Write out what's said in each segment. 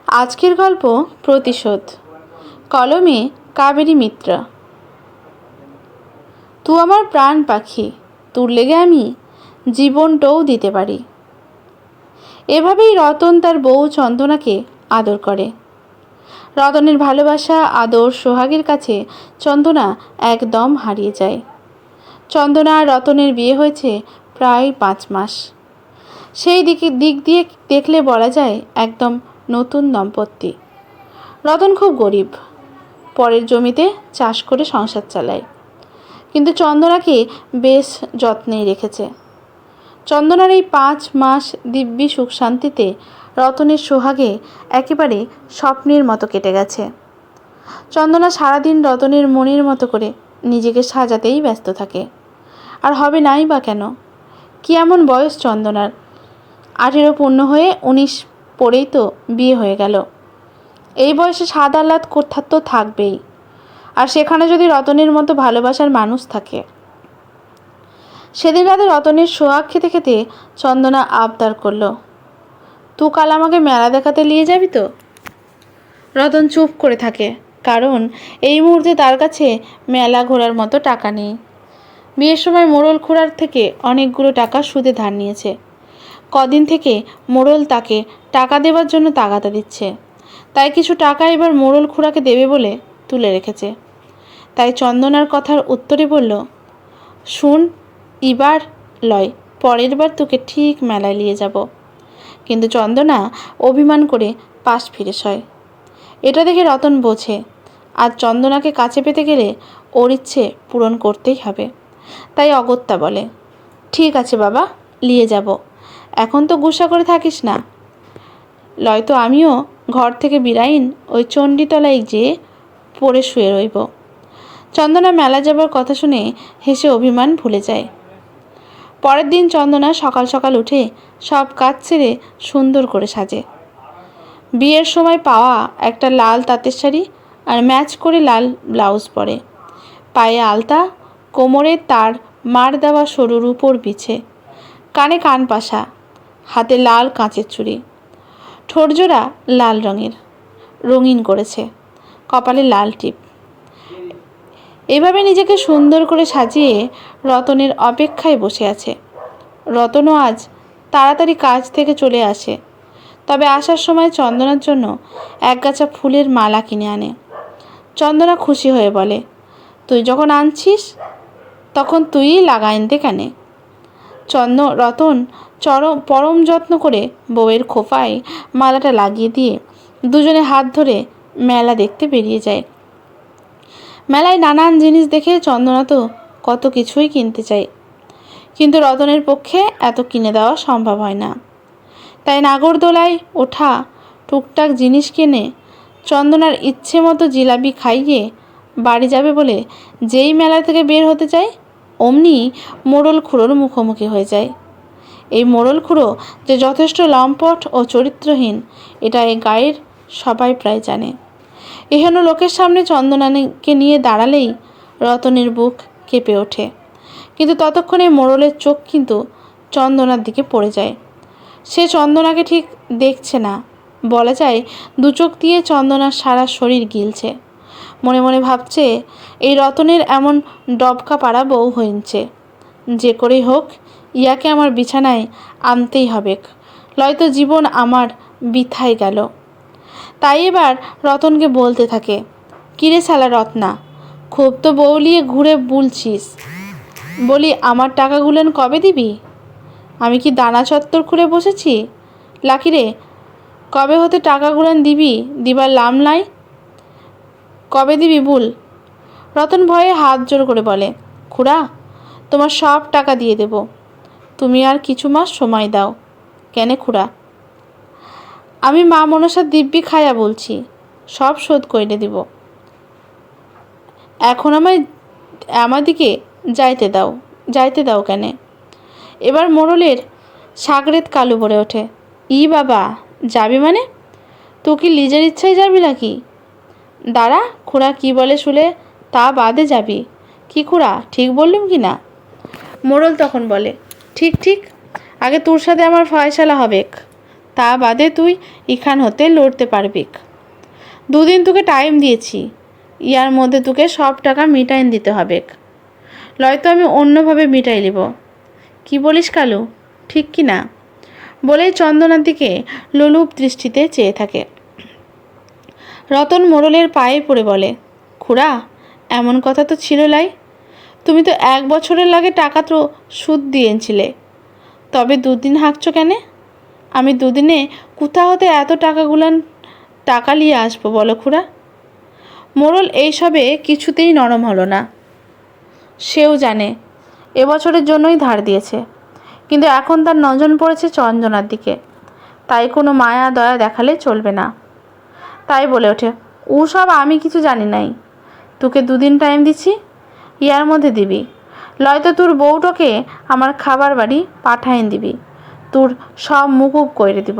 আজকের গল্প প্রতিশোধ। কলমে কাবেরী মিত্র। তুই আমার প্রাণ পাখি, তোর লেগে আমি জীবনটাও দিতে পারি। এভাবেই রতন তার বউ চন্দনাকে আদর করে। রতনের ভালোবাসা, আদর, সোহাগের কাছে চন্দনা একদম হারিয়ে যায়। চন্দনা আর রতনের বিয়ে হয়েছে প্রায় 5 মাস। সেই দিক দিয়ে দেখলে বলা যায় একদম নতুন দম্পতি। রতন খুব গরিব, পরের জমিতে চাষ করে সংসার চালায়, কিন্তু চন্দনাকে বেশ যত্নেই রেখেছে। চন্দনার এই 5 মাস দিব্যি সুখ শান্তিতে রতনের সোহাগে একেবারে স্বপ্নের মতো কেটে গেছে। চন্দনা সারাদিন রতনের মনের মতো করে নিজেকে সাজাতেই ব্যস্ত থাকে। আর হবে নাই বা কেন? কি এমন বয়স চন্দনার? 18 পূর্ণ হয়ে 19 পরেই তো বিয়ে হয়ে গেল। এই বয়সে স্বাদ আহ্লাদ কোথাও তো থাকবেই, আর সেখানে যদি রতনের মতো ভালোবাসার মানুষ থাকে। সেদিন রাতে রতনের সোহাগ খেতে খেতে চন্দনা আবদার করলো, তুই কাল আমাকে মেলা দেখাতে নিয়ে যাবি তো? রতন চুপ করে থাকে, কারণ এই মুহূর্তে তার কাছে মেলা ঘোরার মতো টাকা নেই। বিয়ের সময় মোড়ল খুড়ার থেকে অনেকগুলো টাকা সুদে ধার নিয়েছে। কদিন থেকে মোড়ল তাকে টাকা দেওয়ার জন্য তাগাদা দিচ্ছে, তাই কিছু টাকা এবার মোড়ল খুড়াকে দেবে বলে তুলে রেখেছে। তাই চন্দনার কথার উত্তরে বলল, শুন, এবার লয়, পরের বার তোকে ঠিক মেলায় নিয়ে যাব। কিন্তু চন্দনা অভিমান করে পাশ ফিরে সয়। এটা দেখে রতন বোঝে আর চন্দনাকে কাছে পেতে গেলে ওর ইচ্ছে পূরণ করতেই হবে। তাই অগত্যা বলে, ঠিক আছে বাবা, নিয়ে যাব, এখন তো গুসা করে থাকিস না। নয়তো আমিও ঘর থেকে বিরাইন ওই চণ্ডীতলায় যেয়ে পড়ে শুয়ে রইব। চন্দনা মেলা যাবার কথা শুনে হেসে অভিমান ভুলে যায়। পরের দিন চন্দনা সকাল সকাল উঠে সব কাজ ছেড়ে সুন্দর করে সাজে। বিয়ের সময় পাওয়া একটা লাল তাঁতের শাড়ি আর ম্যাচ করে লাল ব্লাউজ পরে, পায়ে আলতা, কোমরে তার মার দেওয়া সরু রূপোর বিছে, কানে কান পাশা, হাতে লাল কাঁচের চুড়ি, ঠোঁটজোড়া লাল রঙের রঙিন করেছে, কপালে লাল টিপ। এভাবে নিজেকে সুন্দর করে সাজিয়ে রতনের অপেক্ষায় বসে আছে। রতনও আজ তাড়াতাড়ি কাজ থেকে চলে আসে, তবে আসার সময় চন্দনার জন্য একগাছা ফুলের মালা কিনে আনে। চন্দনা খুশি হয়ে বলে, তুই যখন আনছিস তখন তুইই লাগা আনতে কেনে। রতন পরম যত্ন করে বউয়ের খোপায় মালাটা লাগিয়ে দিয়ে দুজনে হাত ধরে মেলা দেখতে বেরিয়ে যায়। মেলায় নানান জিনিস দেখে চন্দনা তো কত কিছুই কিনতে চায়, কিন্তু রতনের পক্ষে এত কিনে দেওয়া সম্ভব হয় না। তাই নাগরদোলায় ওঠা টুকটাক জিনিস কিনে চন্দনার ইচ্ছে মতো জিলাপি খাইয়ে বাড়ি যাবে বলে যেই মেলা থেকে বের হতে চায়, অমনি মোড়ল খুড়োর মুখোমুখি হয়ে যায়। এই মোড়ল খুড়ো যে যথেষ্ট লম্পট ও চরিত্রহীন, এটা এই গায়ের সবাই প্রায় জানে। এহেন লোকের সামনে চন্দনাকে নিয়ে দাঁড়ালেই রতনের বুক কেঁপে ওঠে, কিন্তু ততক্ষণে মোড়লের চোখ কিন্তু চন্দনার দিকে পড়ে যায়। সে চন্দনাকে ঠিক দেখছে না, বলা যায় 2 চোখ দিয়ে চন্দনার সারা শরীর গিলছে। মনে মনে ভাবছে, এই রতনের এমন ডবকা পাড়া বউ হয়েছে, যে করেই হোক ইয়াকে আমার বিছানায় আনতেই হবে, নয়তো জীবন আমার বৃথায় গেল। তাই এবার রতনকে বলতে থাকে, কিরে শালা রত্না, খুব তো বউ নিয়ে ঘুরে বুলছিস, বলি আমার টাকাগুলেন কবে দিবি? আমি কি দানা চত্বর খুলে বসেছি? লাকিরে, কবে হতে টাকাগুলেন দিবি? দিবার লাম নাই, কবে দিবি বুল? রতন ভয়ে হাত জোর করে বলে, খুড়া, তোমার সব টাকা দিয়ে দেব, তুমি আর কিছু মাস সময় দাও। কেনে খুড়া? আমি মা মনসার দিব্যি খায়া বলছি, সব শোধ করে দিব। এখন আমাদিকে যাইতে দাও কেনে? এবার মোড়লের সাগরেত কালো পড়ে ওঠে। ই বাবা, যাবি মানে? তুই কি নিজের ইচ্ছায় যাবি নাকি? দাঁড়া, খুড়া কি বলে শুলে তা বাদে যাবি। কি খুড়া, ঠিক বললুম কি না? মোড়ল তখন বলে, ঠিক ঠিক, আগে তোর সাথে আমার ফয়সালা হবেক, তা বাদে তুই এখান হতে লড়তে পারবি। 2 দিন তোকে টাইম দিয়েছি, ইয়ার মধ্যে তোকে সব টাকা মিটাইন দিতে হবে, নয়তো আমি অন্যভাবে মিটাই নিব। কি বলিস কালু, ঠিক কি না? বলেই চন্দনার দিকে লোলুপ দৃষ্টিতে চেয়ে থাকে। রতন মোড়লের পায়ে পড়ে বলে, খুড়া এমন কথা তো ছিল লাই, তুমি তো 1 বছরের লাগে টাকা তো সুদ দিয়েছিলে, তবে 2 দিন হাঁকছো কেনে? আমি 2 দিনে কোথা হতে এত টাকা নিয়ে আসবো বলো খুড়া? মোড়ল এইসবে কিছুতেই নরম হলো না। সেও জানে এবছরের জন্যই ধার দিয়েছে, কিন্তু এখন তার নজর পড়েছে চন্দনার দিকে, তাই কোনো মায়া দয়া দেখালে চলবে না। তাই বলে ওঠে, ও সব আমি কিছু জানি নাই, তোকে 2 দিন টাইম দিচ্ছি, ইয়ার মধ্যে দিবি, লয়তো তোর বউটাকে আমার খাবার বাড়ি পাঠাইন দিবি, তোর সব মুকুব করে দিব।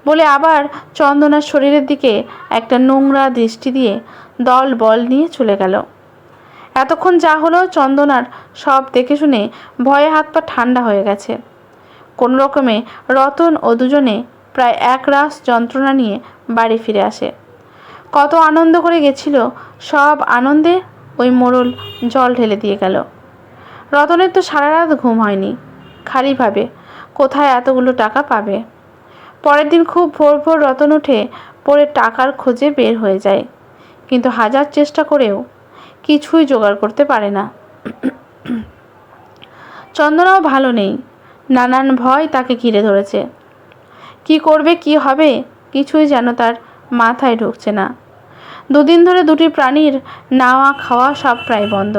বলে আবার চন্দনার শরীরের দিকে একটা নোংরা দৃষ্টি দিয়ে দল বল নিয়ে চলে গেল। এতক্ষণ যা হলো চন্দনার সব দেখে শুনে ভয়ে হাত পা ঠান্ডা হয়ে গেছে। কোনো রকমে রতন ও দুজনে প্রায় 1 রাস যন্ত্রণা নিয়ে বাড়ি ফিরে আসে। কত আনন্দ করে গেছিল, সব আনন্দে ওই মোড়ল জল ঢেলে দিয়ে গেল। রতনের তো সারা রাত ঘুম হয়নি, খালি ভাবে কোথায় এতগুলো টাকা পাবে। পরের দিন খুব ভোর ভোর রতন উঠে পরে টাকার খোঁজে বের হয়ে যায়, কিন্তু হাজার চেষ্টা করেও কিছুই জোগাড় করতে পারে না। চন্দনাও ভালো নেই, নানান ভয় তাকে ঘিরে ধরেছে। কি করবে কি হবে কিছুই যেন তার মাথায় ঢুকছে না। 2 দিন ধরে 2টি প্রাণীর নাওয়া খাওয়া সব প্রায় বন্ধ।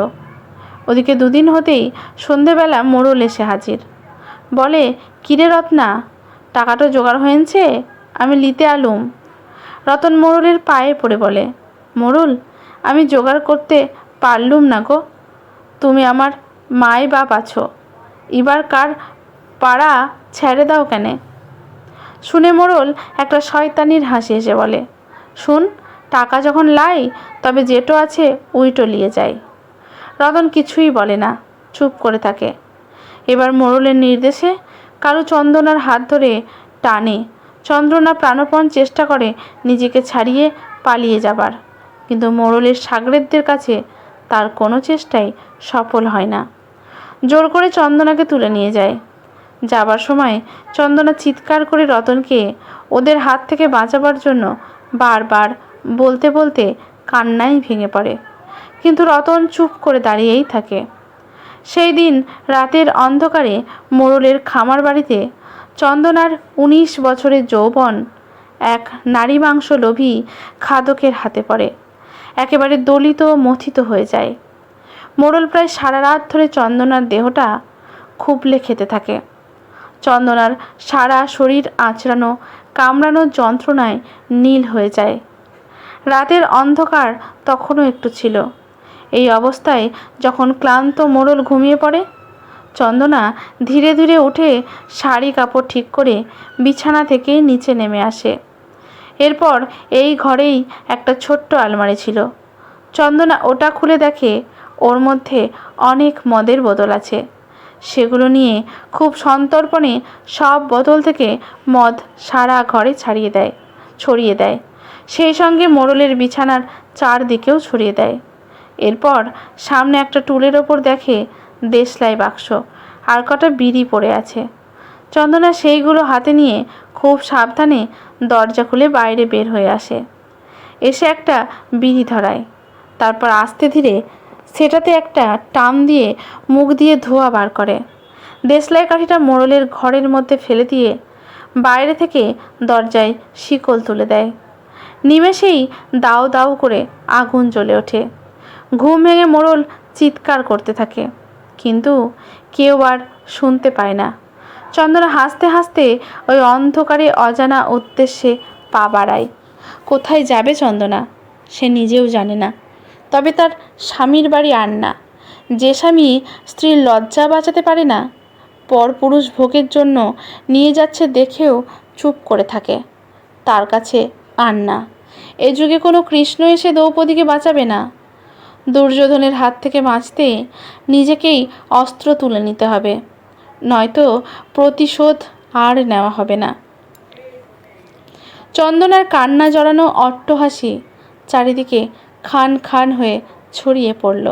ওদিকে 2 দিন হতেই সন্ধেবেলা মোড়ল এসে হাজির। বলে, কিরে রত্না, টাকাটা জোগাড় হয়েছে, আমি লিতে আলুম। রতন মোড়লের পায়ে পড়ে বলে, মোড়ল আমি জোগাড় করতে পারলুম না গো, তুমি আমার মাই বাপ আছো, এবার কার পাড়া ছেড়ে দাও কেনে? শুনে মোড়ল একটা শয়তানির হাসি এসে বলে, শুন, টাকা যখন লাই তবে যেটো আছে উইটো নিয়ে যাই। রতন কিছুই বলে না, চুপ করে থাকে। এবার মোড়লের নির্দেশে কালু চন্দনার হাত ধরে টানে। চন্দনা প্রাণপণ চেষ্টা করে নিজেকে ছাড়িয়ে পালিয়ে যাবার, কিন্তু মোড়লের সাগরেদদের কাছে তার কোনো চেষ্টাই সফল হয় না। জোর করে চন্দনাকে তুলে নিয়ে যায়। যাবার সময় চন্দনা চিৎকার করে রতনকে ওদের হাত থেকে বাঁচাবার জন্য বারবার বলতে বলতে কান্নায় ভেঙে পড়ে, কিন্তু রতন চুপ করে দাঁড়িয়েই থাকে। সেই দিন রাতের অন্ধকারে মোড়লের খামার বাড়িতে চন্দনার 19 বছরের যৌবন এক নারী মাংস লোভী খাদকের হাতে পড়ে, একেবারে দলিত মথিত হয়ে যায়। মোড়ল প্রায় সারা রাত ধরে চন্দনার দেহটা খুবলে খেতে থাকে। চন্দনার সারা শরীর আঁচড়ানো কামড়ানোর যন্ত্রণায় নীল হয়ে যায়। রাতের অন্ধকার তখনও একটু ছিল। এই অবস্থায় যখন ক্লান্ত মোড়ল ঘুমিয়ে পড়ে, চন্দনা ধীরে ধীরে উঠে শাড়ি কাপড় ঠিক করে বিছানা থেকে নিচে নেমে আসে। এরপর এই ঘরেই একটা ছোট্ট আলমারি ছিল। চন্দনা ওটা খুলে দেখে ওর মধ্যে অনেক মদের বোতল আছে। সেগুলো নিয়ে খুব সন্তর্পণে সব বোতল থেকে মদ সারা ঘরে ছড়িয়ে দেয়। সেই সঙ্গে মোড়লের বিছানার চারদিকেও ছড়িয়ে দেয়। এরপর সামনে একটা টুলের ওপর দেখে দেশলাই বাক্স আর কটা বিড়ি পড়ে আছে। চন্দনা সেইগুলো হাতে নিয়ে খুব সাবধানে দরজা খুলে বাইরে বের হয়ে আসে। এসে একটা বিড়ি ধরায়, তারপর আস্তে ধীরে সেটাতে একটা টান দিয়ে মুখ দিয়ে ধোঁয়া বার করে। দেশলাই কাঠিটা মোড়লের ঘরের মধ্যে ফেলে দিয়ে বাইরে থেকে দরজায় শিকল তুলে দেয়। নিমেষেই দাউ দাউ করে আগুন জ্বলে ওঠে। ঘুম ভেঙে মোড়ল চিৎকার করতে থাকে, কিন্তু কেউ আর শুনতে পায় না। চন্দনা হাসতে হাসতে ওই অন্ধকারে অজানা উদ্দেশ্যে পা বাড়ায়। কোথায় যাবে চন্দনা সে নিজেও জানে না, তবে তার স্বামীর বাড়ি আর না। যে স্বামী স্ত্রীর লজ্জা বাঁচাতে পারে না, পরপুরুষ ভোগের জন্য নিয়ে যাচ্ছে দেখেও চুপ করে থাকে, তার কাছে আর না। এ যুগে কোনো কৃষ্ণ এসে দ্রৌপদীকে বাঁচাবে না। দুর্যোধনের হাত থেকে বাঁচতে নিজেকেই অস্ত্র তুলে নিতে হবে, নয়তো প্রতিশোধ আর নেওয়া হবে না। চন্দনার কান্না জড়ানো অট্টহাসি চারিদিকে খান খান হয়ে ছড়িয়ে পড়ল।